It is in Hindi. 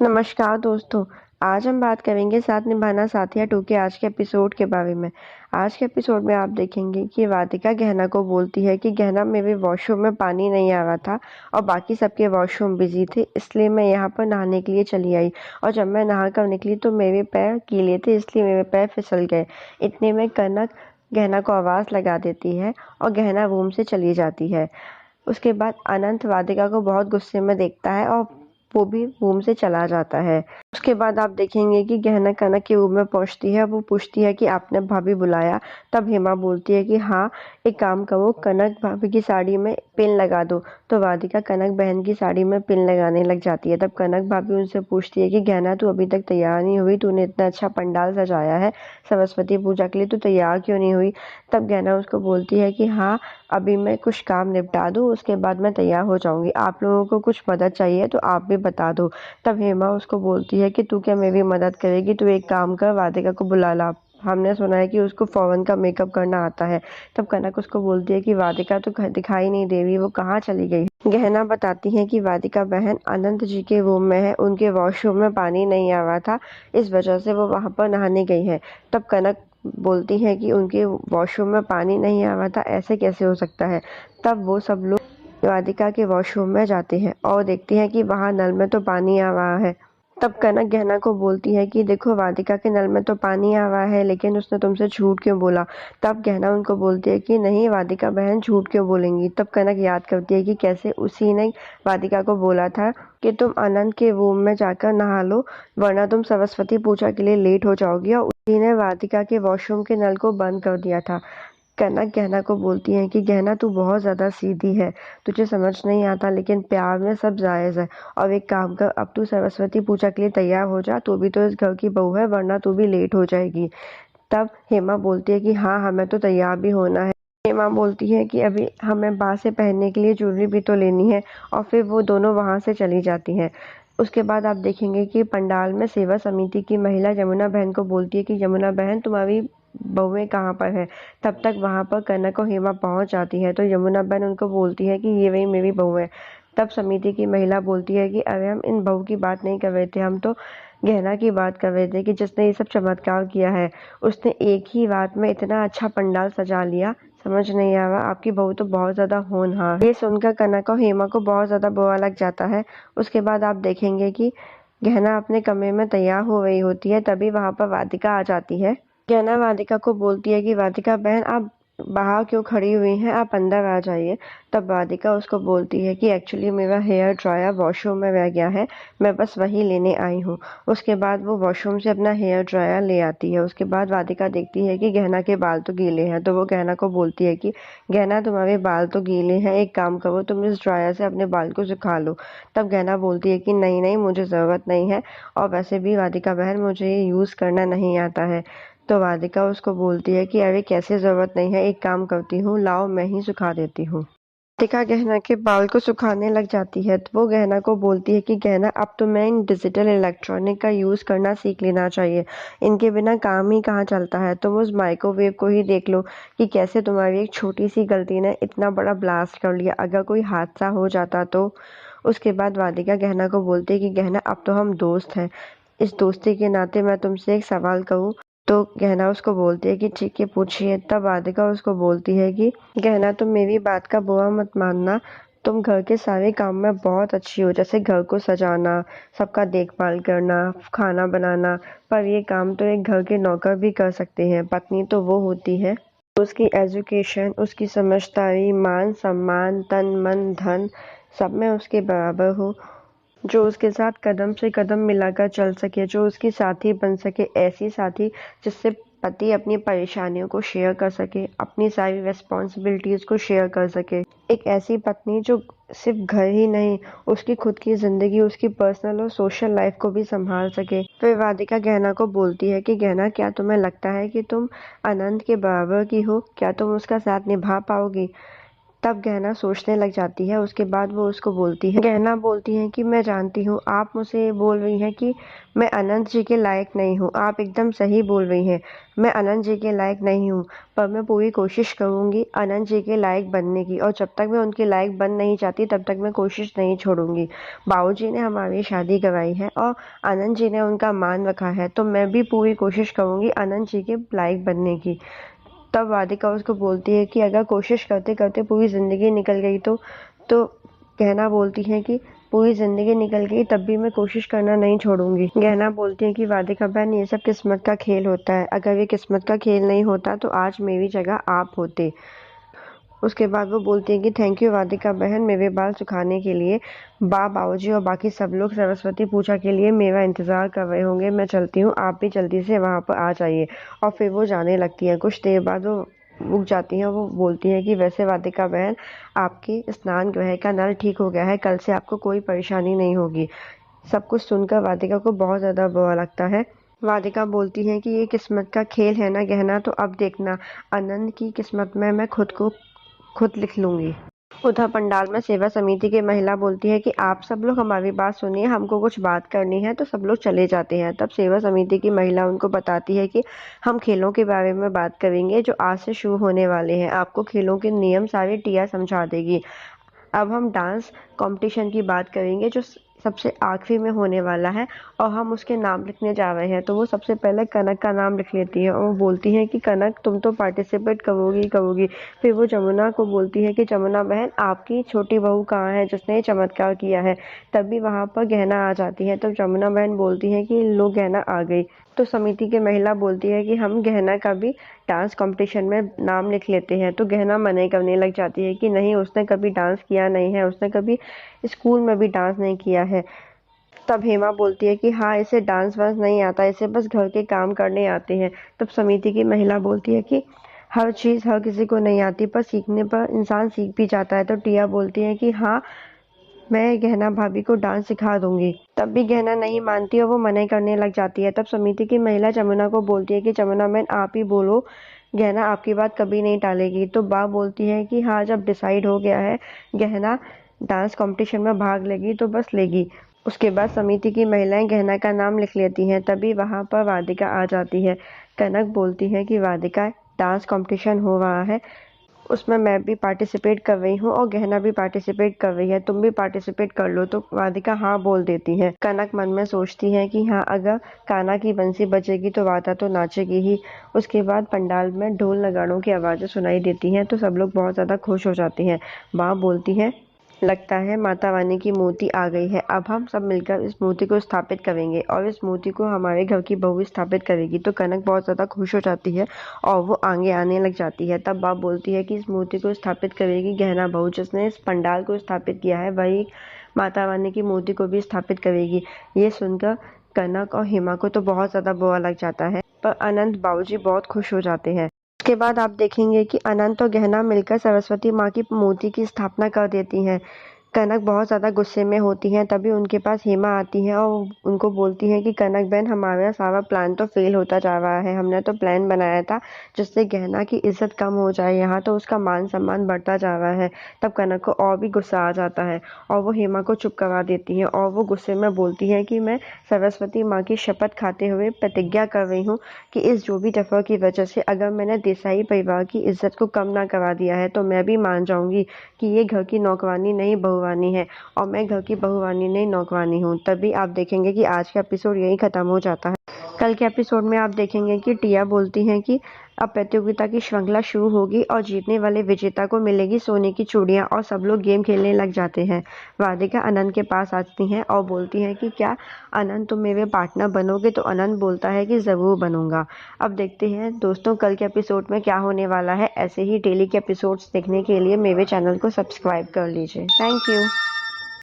नमस्कार दोस्तों। आज हम बात करेंगे साथ निभाना साथिया 2 के आज के एपिसोड के बारे में। आज के एपिसोड में आप देखेंगे कि वादिका गहना को बोलती है कि गहना, मेरे वॉशरूम में पानी नहीं आ रहा था और बाकी सबके वॉशरूम बिजी थे, इसलिए मैं यहाँ पर नहाने के लिए चली आई और जब मैं नहा कर निकली तो मेरे पैर गीले थे, इसलिए मेरे पैर फिसल गए। इतने में कनक गहना को आवाज़ लगा देती है और गहना रूम से चली जाती है। उसके बाद अनंत वादिका को बहुत गुस्से में देखता है और वो भी रूम से चला जाता है। उसके बाद आप देखेंगे कि गहना कनक के रूम में पहुंचती है। वो पूछती है कि आपने भाभी बुलाया? तब हेमा बोलती है कि हाँ, एक काम करो, कनक भाभी की साड़ी में पिन लगा दो। तो वादिका कनक बहन की साड़ी में पिन लगाने लग जाती है। तब कनक भाभी उनसे पूछती है कि गहना, तू अभी तक तैयार नहीं हुई? तूने इतना अच्छा पंडाल सजाया है सरस्वती पूजा के लिए, तू तैयार क्यों नहीं हुई? तब गहना उसको बोलती है कि हाँ, अभी मैं कुछ काम निपटा दूँ, उसके बाद मैं तैयार हो जाऊंगी। आप लोगों को कुछ मदद चाहिए तो आप भी बता दो। तब हेमा उसको बोलती है कि तू क्या मेरी मदद करेगी? तू एक काम कर, वादिका को बुला ला, हमने सुना है कि उसको फौरन का मेकअप करना आता है। तब कनक उसको बोलती है कि वादिका तो दिखाई नहीं दे रही, वो कहाँ चली गई? गहना बताती है कि वादिका बहन अनंत जी के रूम में है, उनके वॉशरूम में पानी नहीं आ रहा था, इस वजह से वो वहां पर नहाने गई है। तब कनक बोलती है कि उनके वॉशरूम में पानी नहीं आ रहा था, ऐसे कैसे हो सकता है? तब वो सब लोग राधिका के वॉशरूम में जाते हैं और देखते हैं कि वहां नल में तो पानी आ रहा है। तब कनक गहना को बोलती है कि देखो, वादिका के नल में तो पानी आ रहा है, लेकिन उसने तुमसे झूठ क्यों बोला? तब गहना उनको बोलती है कि नहीं, वादिका बहन झूठ क्यों बोलेंगी? तब कनक याद करती है कि कैसे उसी ने वादिका को बोला था कि तुम अनंत के रूम में जाकर नहा लो, वरना तुम सरस्वती पूजा के लिए लेट हो जाओगी, और उसी ने वादिका के वॉशरूम के नल को बंद कर दिया था। कनक गहना को बोलती है कि गहना, तू बहुत ज़्यादा सीधी है, तुझे समझ नहीं आता, लेकिन प्यार में सब जायज़ है। और एक काम कर, अब तू सरस्वती पूजा के लिए तैयार हो जा, तू भी तो इस घर की बहू है, वरना तू भी लेट हो जाएगी। तब हेमा बोलती है कि हाँ, हमें तो तैयार भी होना है। हेमा बोलती है कि अभी हमें बाहर से पहनने के लिए ज्वेलरी भी तो लेनी है, और फिर वो दोनों वहाँ से चली जाती हैं। उसके बाद आप देखेंगे कि पंडाल में सेवा समिति की महिला यमुना बहन को बोलती है कि यमुना बहन, तुम्हारी बहुएं कहाँ पर है? तब तक वहां पर कनक और हेमा पहुंच जाती है। तो यमुना बहन उनको बोलती है कि ये वही मेरी बहू है। तब समिति की महिला बोलती है कि अरे, हम इन बहू की बात नहीं कर रहे थे, हम तो गहना की बात कर रहे थे कि जिसने ये सब चमत्कार किया है। उसने एक ही रात में इतना अच्छा पंडाल सजा लिया, समझ नहीं आ रहा, आपकी बहू तो बहुत ज्यादा होनहार है। ये सुनकर कनक और हेमा को बहुत ज्यादा बुरा लग जाता है। उसके बाद आप देखेंगे कि गहना अपने कमरे में तैयार हो रही होती है, तभी वहां पर वादिका आ जाती है। गहना वादिका को बोलती है कि वादिका बहन, आप बाहर क्यों खड़ी हुई हैं, आप अंदर आ जाइए। तब वादिका उसको बोलती है कि एक्चुअली मेरा हेयर ड्रायर वॉशरूम में रह गया है, मैं बस वही लेने आई हूँ। उसके बाद वो वॉशरूम से अपना हेयर ड्रायर ले आती है। उसके बाद वादिका देखती है कि गहना के बाल तो गीले हैं, तो वो गहना को बोलती है कि गहना, तुम्हारे बाल तो गीले हैं, एक काम करो, तुम इस ड्रायर से अपने बाल को सुखा लो। तब गहना बोलती है कि नहीं नहीं, मुझे ज़रूरत नहीं है, और वैसे भी वादिका बहन, मुझे ये यूज़ करना नहीं आता है। तो राधिका उसको बोलती है कि अरे, कैसे जरूरत नहीं है, एक काम करती हूँ, लाओ मैं ही सुखा देती हूँ। राधिका गहना के बाल को सुखाने लग जाती है। तो वो गहना को बोलती है कि गहना, अब तो मैं इन डिजिटल इलेक्ट्रॉनिक का यूज करना सीख लेना चाहिए, इनके बिना काम ही कहाँ चलता है। तुम उस माइक्रोवेव को ही देख लो कि कैसे तुम्हारी एक छोटी सी गलती ने इतना बड़ा ब्लास्ट कर लिया, अगर कोई हादसा हो जाता तो। उसके बाद राधिका गहना को बोलती है कि गहना, अब तो हम दोस्त हैं, इस दोस्ती के नाते मैं तुमसे एक सवाल कहूँ? तो गहना उसको बोलती है कि ठीक है, पूछिए। तब राधिका उसको बोलती है कि गहना, तुम मेरी बात का बुरा मत मानना, तुम घर के सारे काम में बहुत अच्छी हो, जैसे घर को सजाना, सबका देखभाल करना, खाना बनाना, पर ये काम तो एक घर के नौकर भी कर सकते हैं। पत्नी तो वो होती है उसकी एजुकेशन, उसकी समझदारी, मान सम्मान, तन मन धन, सब में उसके बराबर हो, जो उसके साथ कदम से कदम मिलाकर चल सके, जो उसकी साथी बन सके, ऐसी साथी जिससे पति अपनी परेशानियों को शेयर कर सके, अपनी सारी रिस्पॉन्सिबिलिटीज को शेयर कर सके। एक ऐसी पत्नी जो सिर्फ घर ही नहीं, उसकी खुद की जिंदगी, उसकी पर्सनल और सोशल लाइफ को भी संभाल सके। फिर राधिका गहना को बोलती है कि गहना, क्या तुम्हें लगता है कि तुम अनंत के बराबर की हो? क्या तुम उसका साथ निभा पाओगी? तब गहना सोचने लग जाती है। उसके बाद वो उसको बोलती है, गहना बोलती है कि मैं जानती हूँ आप मुझसे बोल रही हैं कि मैं अनंत जी के लायक नहीं हूँ। आप एकदम सही बोल रही हैं, मैं अनंत जी के लायक नहीं हूँ, पर मैं पूरी कोशिश करूँगी अनंत जी के लायक बनने की, और जब तक मैं उनके लायक बन नहीं जाती तब तक मैं कोशिश नहीं छोड़ूंगी। बाबूजी ने हमारी शादी करवाई है और अनंत जी ने उनका मान रखा है, तो मैं भी पूरी कोशिश करूँगी अनंत जी के लायक बनने की। तब राधिका उसको बोलती है कि अगर कोशिश करते करते पूरी ज़िंदगी निकल गई तो गहना बोलती है कि पूरी ज़िंदगी निकल गई तब भी मैं कोशिश करना नहीं छोड़ूंगी। गहना बोलती है कि राधिका बहन ये सब किस्मत का खेल होता है, अगर ये किस्मत का खेल नहीं होता तो आज मेरी जगह आप होते। उसके बाद वो बोलती है कि थैंक यू राधिका बहन मेरे बाल सुखाने के लिए। बाबूजी और बाकी सब लोग सरस्वती पूजा के लिए मेरा इंतज़ार कर रहे होंगे, मैं चलती हूँ, आप भी जल्दी से वहाँ पर आ जाइए। और फिर वो जाने लगती है। कुछ देर बाद वो रुक जाती हैं। वो बोलती है कि वैसे राधिका बहन आपके स्नान गृह का नल ठीक हो गया है, कल से आपको कोई परेशानी नहीं होगी। सब कुछ सुनकर राधिका को बहुत ज़्यादा बुरा लगता है। राधिका बोलती है कि ये किस्मत का खेल है ना गहना, तो अब देखना आनंद की किस्मत में मैं खुद लिख लूंगी। उधर पंडाल में सेवा समिति की महिला बोलती है कि आप सब लोग हमारी बात सुनिए, हमको कुछ बात करनी है। तो सब लोग चले जाते हैं। तब सेवा समिति की महिला उनको बताती है कि हम खेलों के बारे में बात करेंगे जो आज से शुरू होने वाले हैं। आपको खेलों के नियम सारे टिया समझा देगी। अब हम डांस कंपटीशन की बात करेंगे जो सबसे आखिरी में होने वाला है, और हम उसके नाम लिखने जा रहे हैं। तो वो सबसे पहले कनक का नाम लिख लेती है और वो बोलती है कि कनक तुम तो पार्टिसिपेट करोगी। फिर वो जमुना को बोलती है कि जमुना बहन आपकी छोटी बहू कहाँ है जिसने ये चमत्कार किया है। तभी वहाँ पर गहना आ जाती है। तो जमुना बहन बोलती है कि लो गहना आ गई। तो समिति की महिला बोलती है कि हम गहना का भी डांस कंपटीशन में नाम लिख लेते हैं। तो गहना मना करने लग जाती है कि नहीं, उसने कभी डांस किया नहीं है, उसने कभी स्कूल में भी डांस नहीं किया है। तब हेमा बोलती है कि हाँ, इसे डांस वांस नहीं आता, इसे बस घर के काम करने आते हैं। तब समिति की महिला बोलती है कि हर चीज़ हर किसी को नहीं आती, पर सीखने पर इंसान सीख भी जाता है। तो टिया बोलती है कि हाँ, मैं गहना भाभी को डांस सिखा दूंगी। तब भी गहना नहीं मानती और वो मना करने लग जाती है। तब समिति की महिला जमुना को बोलती है कि जमुना बहन आप ही बोलो, गहना आपकी बात कभी नहीं टालेगी। तो बा बोलती है कि हाँ, जब डिसाइड हो गया है गहना डांस कंपटीशन में भाग लेगी तो बस लेगी। उसके बाद समिति की महिलाएं गहना का नाम लिख लेती हैं। तभी वहां पर राधिका आ जाती है। कनक बोलती है कि राधिका, डांस कंपटीशन हो रहा है, उसमें मैं भी पार्टिसिपेट कर रही हूँ और गहना भी पार्टिसिपेट कर रही है, तुम भी पार्टिसिपेट कर लो। तो राधिका हाँ बोल देती है। कनक मन में सोचती है कि हाँ, अगर कान्हा की बंसी बजेगी तो राधा तो नाचेगी ही। उसके बाद पंडाल में ढोल नगाड़ों की आवाज़ें सुनाई देती हैं। तो सब लोग बहुत ज़्यादा खुश हो जाते हैं। माँ बोलती है लगता है माता रानी की मूर्ति आ गई है, अब हम सब मिलकर इस मूर्ति को स्थापित करेंगे और इस मूर्ति को हमारे घर की बहू स्थापित करेगी। तो कनक बहुत ज़्यादा खुश हो जाती है और वो आगे आने लग जाती है। तब बाप बोलती है कि इस मूर्ति को स्थापित करेगी गहना बहू, जिसने इस पंडाल को स्थापित किया है वही माता रानी की मूर्ति को भी स्थापित करेगी। ये सुनकर कनक और हेमा को तो बहुत ज़्यादा बुरा लग जाता है, पर अनंत बाबूजी बहुत खुश हो जाते हैं। उसके बाद आप देखेंगे कि अनंत और गहना मिलकर सरस्वती माँ की मूर्ति की स्थापना कर देती हैं। कनक बहुत ज़्यादा गुस्से में होती हैं। तभी उनके पास हेमा आती है और उनको बोलती है कि कनक बहन, हमारा सारा प्लान तो फेल होता जा रहा है। हमने तो प्लान बनाया था जिससे गहना की इज्जत कम हो जाए, यहाँ तो उसका मान सम्मान बढ़ता जा रहा है। तब कनक को और भी गुस्सा आ जाता है और वो हेमा को चुप करवा देती है और वो गुस्से में बोलती है कि मैं सरस्वती माँ की शपथ खाते हुए प्रतिज्ञा कर रही हूँ कि इस जो भी दफा की वजह से अगर मैंने देसाई परिवार की इज्जत को कम ना करा दिया है तो मैं भी मान जाऊंगी कि ये घर की नौकरानी नहीं बहुरानी है और मैं घर की बहुरानी नहीं नौकरानी हूँ। तभी आप देखेंगे कि आज का एपिसोड यही खत्म हो जाता है। कल के एपिसोड में आप देखेंगे कि टिया बोलती हैं कि अब प्रतियोगिता की श्रृंखला शुरू होगी और जीतने वाले विजेता को मिलेगी सोने की चूड़ियां, और सब लोग गेम खेलने लग जाते हैं। राधिका अनंत के पास आती हैं और बोलती हैं कि क्या अनंत तुम मेरे पार्टनर बनोगे? तो अनंत बोलता है कि ज़रूर बनूंगा। अब देखते हैं दोस्तों कल के एपिसोड में क्या होने वाला है। ऐसे ही डेली के एपिसोड्स देखने के लिए मेरे चैनल को सब्सक्राइब कर लीजिए। Thank you.